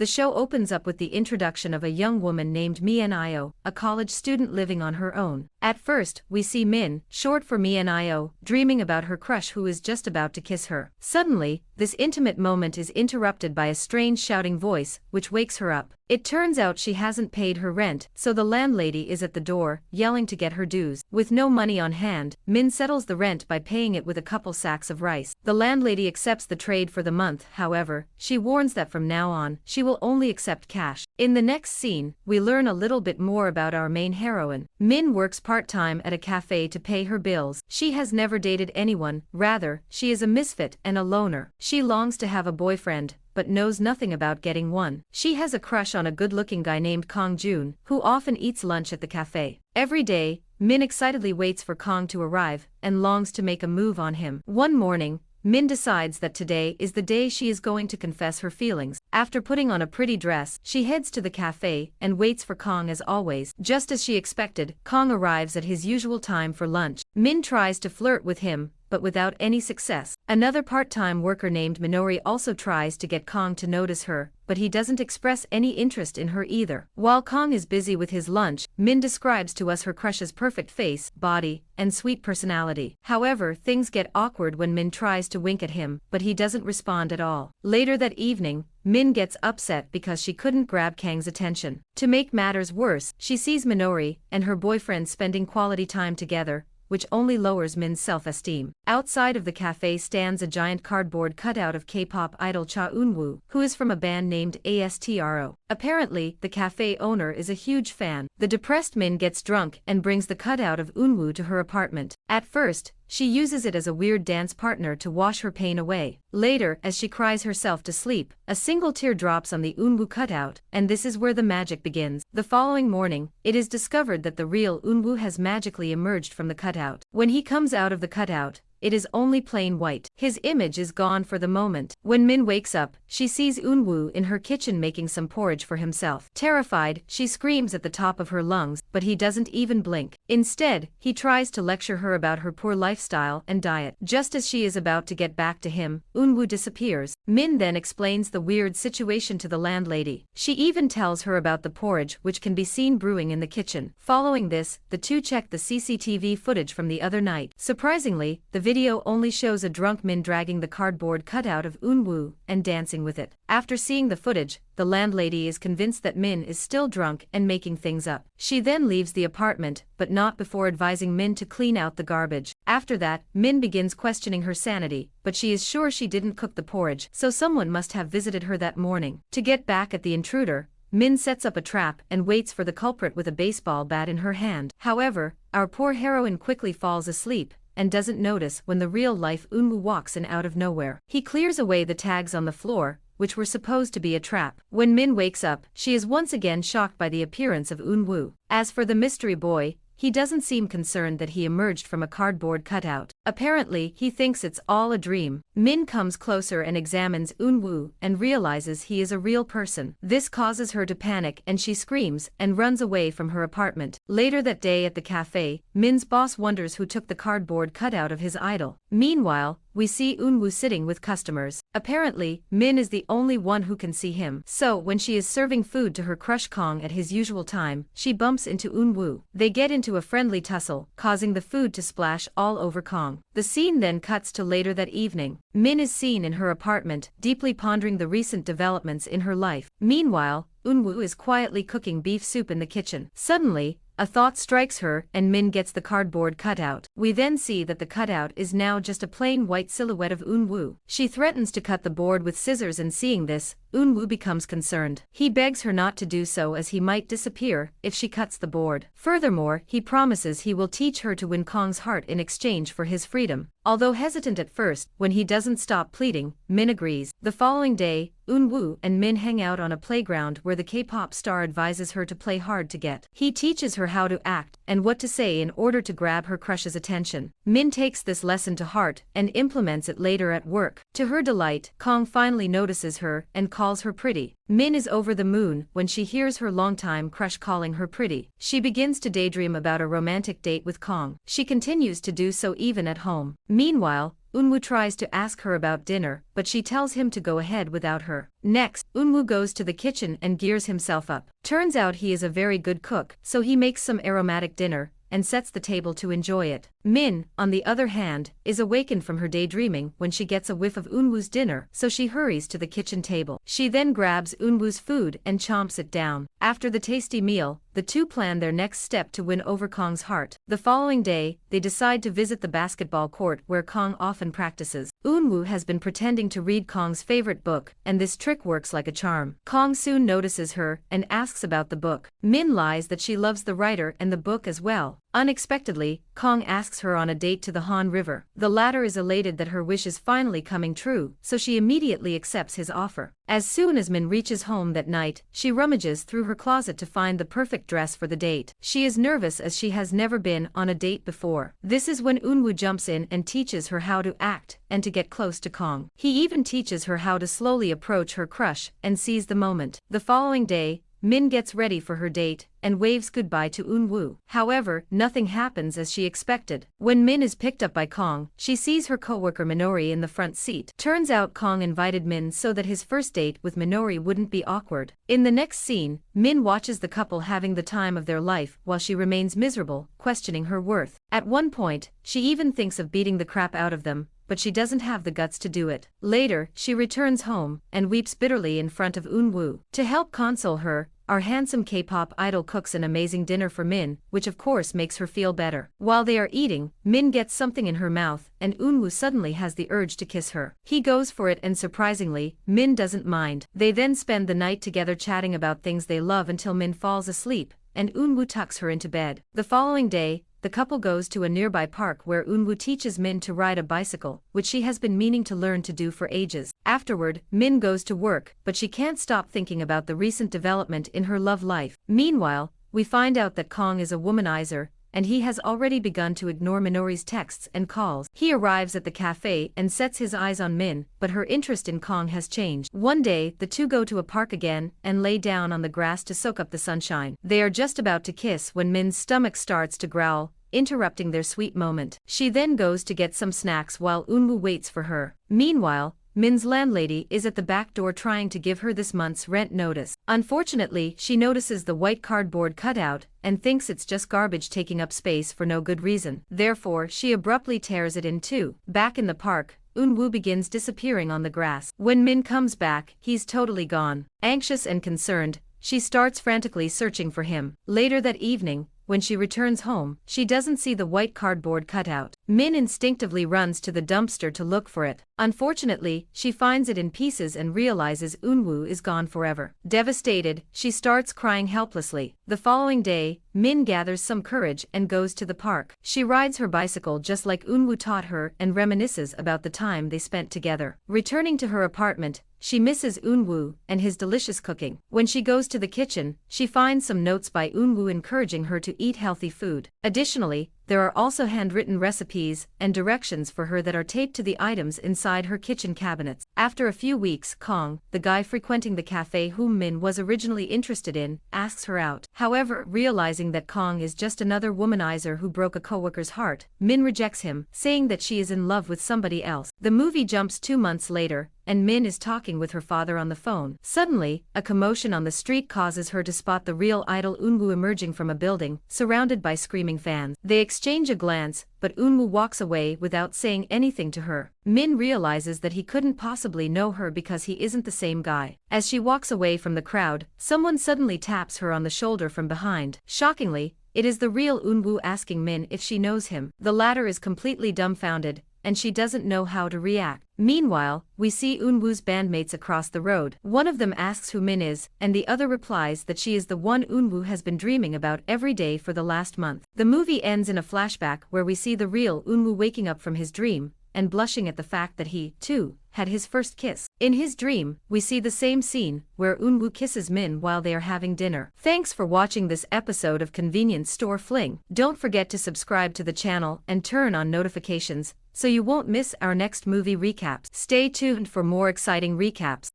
The show opens up with the introduction of a young woman named Mio, a college student living on her own. At first, we see Min, short for Mio, dreaming about her crush who is just about to kiss her. Suddenly, this intimate moment is interrupted by a strange shouting voice, which wakes her up. It turns out she hasn't paid her rent, so the landlady is at the door, yelling to get her dues. With no money on hand, Min settles the rent by paying it with a couple sacks of rice. The landlady accepts the trade for the month, however, she warns that from now on, she will only accept cash. In the next scene, we learn a little bit more about our main heroine. Min works part-time at a cafe to pay her bills. She has never dated anyone, rather, she is a misfit and a loner. She longs to have a boyfriend, but knows nothing about getting one. She has a crush on a good-looking guy named Kong Jun, who often eats lunch at the cafe. Every day, Min excitedly waits for Kong to arrive, and longs to make a move on him. One morning, Min decides that today is the day she is going to confess her feelings. After putting on a pretty dress, she heads to the cafe and waits for Kong as always. Just as she expected, Kong arrives at his usual time for lunch. Min tries to flirt with him, but without any success. Another part-time worker named Minori also tries to get Kong to notice her, but he doesn't express any interest in her either. While Kong is busy with his lunch, Min describes to us her crush's perfect face, body, and sweet personality. However, things get awkward when Min tries to wink at him, but he doesn't respond at all. Later that evening, Min gets upset because she couldn't grab Kang's attention. To make matters worse, she sees Minori and her boyfriend spending quality time together, which only lowers Min's self-esteem. Outside of the cafe stands a giant cardboard cutout of K-pop idol Cha Eunwoo, who is from a band named ASTRO. Apparently, the cafe owner is a huge fan. The depressed Min gets drunk and brings the cutout of Eunwoo to her apartment. At first, she uses it as a weird dance partner to wash her pain away. Later, as she cries herself to sleep, a single tear drops on the Eunwoo cutout, and this is where the magic begins. The following morning, it is discovered that the real Eunwoo has magically emerged from the cutout. When he comes out of the cutout, it is only plain white. His image is gone for the moment. When Min wakes up, she sees Eunwoo in her kitchen making some porridge for himself. Terrified, she screams at the top of her lungs, but he doesn't even blink. Instead, he tries to lecture her about her poor lifestyle and diet. Just as she is about to get back to him, Eunwoo disappears. Min then explains the weird situation to the landlady. She even tells her about the porridge which can be seen brewing in the kitchen. Following this, the two check the CCTV footage from the other night. Surprisingly, the video only shows a drunk Min dragging the cardboard cutout of Eunwoo and dancing with it. After seeing the footage, the landlady is convinced that Min is still drunk and making things up. She then leaves the apartment, but not before advising Min to clean out the garbage. After that, Min begins questioning her sanity, but she is sure she didn't cook the porridge, so someone must have visited her that morning. To get back at the intruder, Min sets up a trap and waits for the culprit with a baseball bat in her hand. However, our poor heroine quickly falls asleep and doesn't notice when the real-life Eunwoo walks in out of nowhere. He clears away the tags on the floor, which were supposed to be a trap. When Min wakes up, she is once again shocked by the appearance of Eunwoo. As for the mystery boy, he doesn't seem concerned that he emerged from a cardboard cutout. Apparently, he thinks it's all a dream. Min comes closer and examines Eunwoo and realizes he is a real person. This causes her to panic and she screams and runs away from her apartment. Later that day at the cafe, Min's boss wonders who took the cardboard cutout of his idol. Meanwhile, we see Eunwoo sitting with customers. Apparently, Min is the only one who can see him. So when she is serving food to her crush Kong at his usual time, she bumps into Eunwoo. They get into a friendly tussle, causing the food to splash all over Kong. The scene then cuts to later that evening. Min is seen in her apartment, deeply pondering the recent developments in her life. Meanwhile, Eunwoo is quietly cooking beef soup in the kitchen. Suddenly, a thought strikes her and Min gets the cardboard cutout. We then see that the cutout is now just a plain white silhouette of Eunwoo. She threatens to cut the board with scissors and seeing this, Eunwoo becomes concerned. He begs her not to do so as he might disappear if she cuts the board. Furthermore, he promises he will teach her to win Kong's heart in exchange for his freedom. Although hesitant at first, when he doesn't stop pleading, Min agrees. The following day, Eunwoo and Min hang out on a playground where the K-pop star advises her to play hard to get. He teaches her how to act and what to say in order to grab her crush's attention. Min takes this lesson to heart and implements it later at work. To her delight, Kong finally notices her and calls her pretty. Min is over the moon when she hears her longtime crush calling her pretty. She begins to daydream about a romantic date with Kong. She continues to do so even at home. Meanwhile, Eunwoo tries to ask her about dinner, but she tells him to go ahead without her. Next, Eunwoo goes to the kitchen and gears himself up. Turns out he is a very good cook, so he makes some aromatic dinner and sets the table to enjoy it. Min, on the other hand, is awakened from her daydreaming when she gets a whiff of Eunwoo's dinner, so she hurries to the kitchen table. She then grabs Eunwoo's food and chomps it down. After the tasty meal, the two plan their next step to win over Kong's heart. The following day, they decide to visit the basketball court where Kong often practices. Eunwoo has been pretending to read Kong's favorite book, and this trick works like a charm. Kong soon notices her and asks about the book. Min lies that she loves the writer and the book as well. Unexpectedly, Kong asks her on a date to the Han River. The latter is elated that her wish is finally coming true, so she immediately accepts his offer. As soon as Min reaches home that night, she rummages through her closet to find the perfect dress for the date. She is nervous as she has never been on a date before. This is when Eunwoo jumps in and teaches her how to act and to get close to Kong. He even teaches her how to slowly approach her crush and seize the moment. The following day, Min gets ready for her date and waves goodbye to Eunwoo. However, nothing happens as she expected. When Min is picked up by Kong, she sees her coworker Minori in the front seat. Turns out Kong invited Min so that his first date with Minori wouldn't be awkward. In the next scene, Min watches the couple having the time of their life while she remains miserable, questioning her worth. At one point, she even thinks of beating the crap out of them, but she doesn't have the guts to do it. Later, she returns home and weeps bitterly in front of Eunwoo. To help console her, our handsome K-pop idol cooks an amazing dinner for Min, which of course makes her feel better. While they are eating, Min gets something in her mouth, and Eunwoo suddenly has the urge to kiss her. He goes for it and surprisingly, Min doesn't mind. They then spend the night together chatting about things they love until Min falls asleep, and Eunwoo tucks her into bed. The following day, the couple goes to a nearby park where Eunwoo teaches Min to ride a bicycle, which she has been meaning to learn to do for ages. Afterward, Min goes to work, but she can't stop thinking about the recent development in her love life. Meanwhile, we find out that Kong is a womanizer, and he has already begun to ignore Minori's texts and calls. He arrives at the cafe and sets his eyes on Min, but her interest in Kong has changed. One day, the two go to a park again and lay down on the grass to soak up the sunshine. They are just about to kiss when Min's stomach starts to growl, interrupting their sweet moment. She then goes to get some snacks while Eunwoo waits for her. Meanwhile, Min's landlady is at the back door trying to give her this month's rent notice. Unfortunately, she notices the white cardboard cutout and thinks it's just garbage taking up space for no good reason. Therefore, she abruptly tears it in two. Back in the park, Eunwoo begins disappearing on the grass. When Min comes back, he's totally gone. Anxious and concerned, she starts frantically searching for him. Later that evening, when she returns home, she doesn't see the white cardboard cutout. Min instinctively runs to the dumpster to look for it. Unfortunately, she finds it in pieces and realizes Eunwoo is gone forever. Devastated, she starts crying helplessly. The following day, Min gathers some courage and goes to the park. She rides her bicycle just like Eunwoo taught her and reminisces about the time they spent together. Returning to her apartment, she misses Eunwoo and his delicious cooking. When she goes to the kitchen, she finds some notes by Eunwoo encouraging her to eat healthy food. Additionally, there are also handwritten recipes and directions for her that are taped to the items inside her kitchen cabinets. After a few weeks, Kong, the guy frequenting the cafe whom Min was originally interested in, asks her out. However, realizing that Kong is just another womanizer who broke a coworker's heart, Min rejects him, saying that she is in love with somebody else. The movie jumps 2 months later, and Min is talking with her father on the phone. Suddenly, a commotion on the street causes her to spot the real idol Eunwoo emerging from a building, surrounded by screaming fans. They exchange a glance, but Eunwoo walks away without saying anything to her. Min realizes that he couldn't possibly know her because he isn't the same guy. As she walks away from the crowd, someone suddenly taps her on the shoulder from behind. Shockingly, it is the real Eunwoo asking Min if she knows him. The latter is completely dumbfounded, and she doesn't know how to react. Meanwhile, we see Eunwoo's bandmates across the road. One of them asks who Min is, and the other replies that she is the one Eunwoo has been dreaming about every day for the last month. The movie ends in a flashback where we see the real Eunwoo waking up from his dream and blushing at the fact that he, too, had his first kiss. In his dream, we see the same scene where Eunwoo kisses Min while they are having dinner. Thanks for watching this episode of Convenience Store Fling. Don't forget to subscribe to the channel and turn on notifications so you won't miss our next movie recaps. Stay tuned for more exciting recaps.